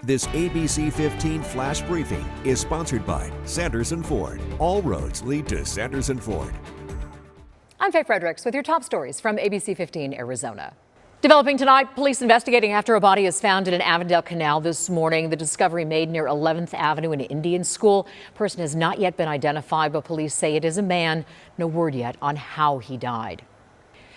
This ABC15 Flash Briefing is sponsored by Sanderson Ford. All roads lead to Sanderson Ford. I'm Faye Fredericks with your top stories from ABC15 Arizona. Developing tonight, police investigating after a body is found in an Avondale canal this morning. The discovery made near 11th Avenue in Indian School. Person has not yet been identified, but police say it is a man. No word yet on how he died.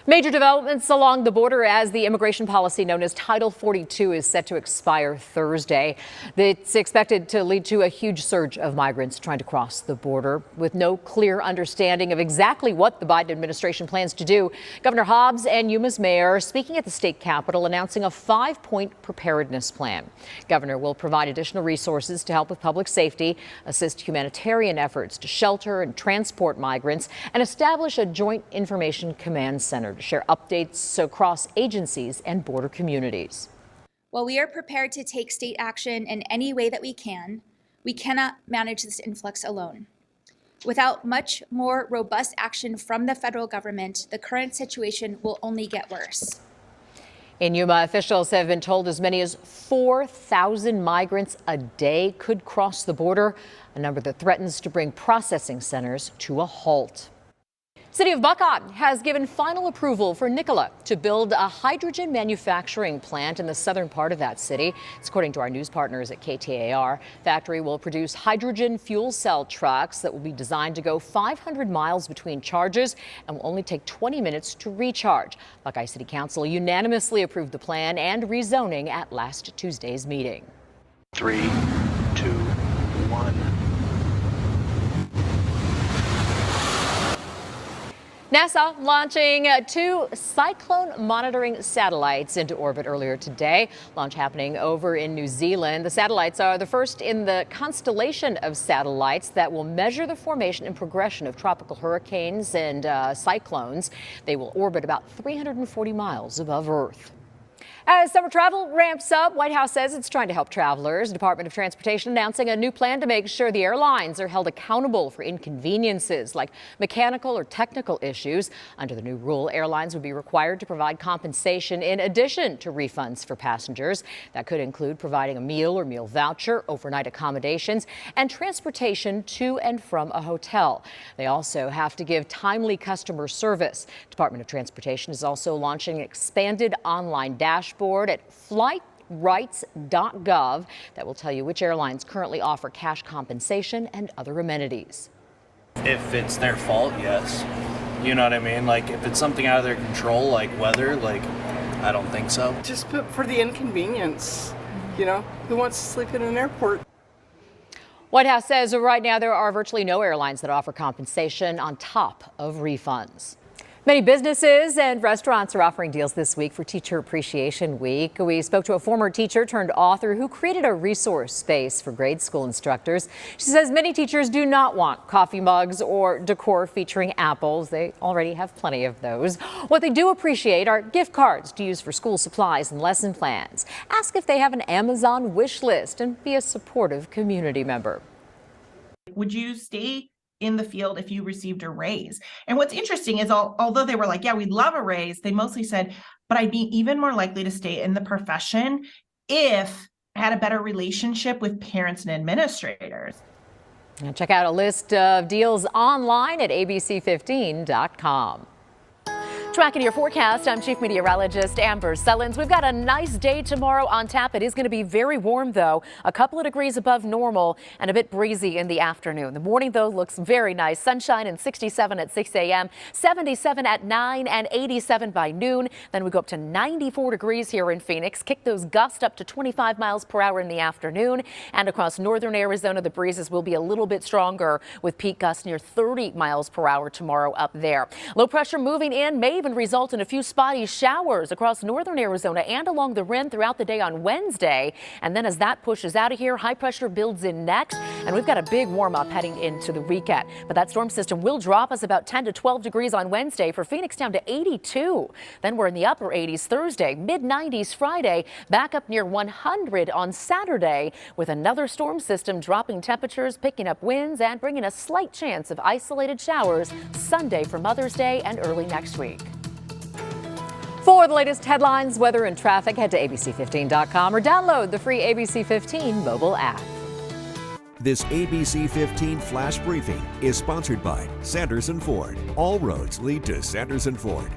Major developments along the border as the immigration policy known as Title 42 is set to expire Thursday. It's expected to lead to a huge surge of migrants trying to cross the border. With no clear understanding of exactly what the Biden administration plans to do, Governor Hobbs and Yuma's mayor speaking at the state capitol announcing a 5-point preparedness plan. Governor will provide additional resources to help with public safety, assist humanitarian efforts to shelter and transport migrants, and establish a joint information command center to share updates across agencies and border communities. While we are prepared to take state action in any way that we cannot manage this influx alone. Without much more robust action from the federal government, the current situation will only get worse. In Yuma, officials have been told as many as 4,000 migrants a day could cross the border, a number that threatens to bring processing centers to a halt. City of Buckeye has given final approval for Nikola to build a hydrogen manufacturing plant in the southern part of that city. It's according to our news partners at KTAR. Factory will produce hydrogen fuel cell trucks that will be designed to go 500 miles between charges and will only take 20 minutes to recharge. Buckeye City Council unanimously approved the plan and rezoning at last Tuesday's meeting. 3, 2, 1. NASA launching 2 cyclone monitoring satellites into orbit earlier today. Launch happening over in New Zealand. The satellites are the first in the constellation of satellites that will measure the formation and progression of tropical hurricanes and cyclones. They will orbit about 340 miles above Earth. As summer travel ramps up, White House says it's trying to help travelers. Department of Transportation announcing a new plan to make sure the airlines are held accountable for inconveniences like mechanical or technical issues. Under the new rule, airlines would be required to provide compensation in addition to refunds for passengers. That could include providing a meal or meal voucher, overnight accommodations, and transportation to and from a hotel. They also have to give timely customer service. Department of Transportation is also launching an expanded online dashboard at flightrights.gov that will tell you which airlines currently offer cash compensation and other amenities. If it's their fault, yes. You know what I mean? Like if it's something out of their control, like weather, like I don't think so. Just for the inconvenience, you know, who wants to sleep in an airport? White House says right now there are virtually no airlines that offer compensation on top of refunds. Many businesses and restaurants are offering deals this week for Teacher Appreciation Week. We spoke to a former teacher turned author who created a resource space for grade school instructors. She says many teachers do not want coffee mugs or decor featuring apples. They already have plenty of those. What they do appreciate are gift cards to use for school supplies and lesson plans. Ask if they have an Amazon wish list and be a supportive community member. Would you stay in the field if you received a raise? And what's interesting is although they were like, yeah, we'd love a raise, they mostly said, but I'd be even more likely to stay in the profession if I had a better relationship with parents and administrators. And check out a list of deals online at abc15.com. Tracking your forecast, I'm Chief Meteorologist Amber Sullins. We've got a nice day tomorrow on tap. It is going to be very warm, though, a couple of degrees above normal and a bit breezy in the afternoon. The morning, though, looks very nice. Sunshine and 67 at 6 a.m., 77 at 9 and 87 by noon. Then we go up to 94 degrees here in Phoenix. Kick those gusts up to 25 miles per hour in the afternoon. And across northern Arizona, the breezes will be a little bit stronger with peak gusts near 30 miles per hour tomorrow up there. Low pressure moving in may even result in a few spotty showers across northern Arizona and along the rim throughout the day on Wednesday. And then as that pushes out of here, high pressure builds in next, and we've got a big warm up heading into the weekend. But that storm system will drop us about 10 to 12 degrees on Wednesday. For Phoenix down to 82. Then we're in the upper 80s Thursday, mid 90s Friday, back up near 100 on Saturday, with another storm system dropping temperatures, picking up winds, and bringing a slight chance of isolated showers Sunday for Mother's Day and early next week. For the latest headlines, weather, and traffic, head to abc15.com or download the free ABC 15 mobile app. This ABC 15 flash briefing is sponsored by Sanderson Ford. All roads lead to Sanderson Ford.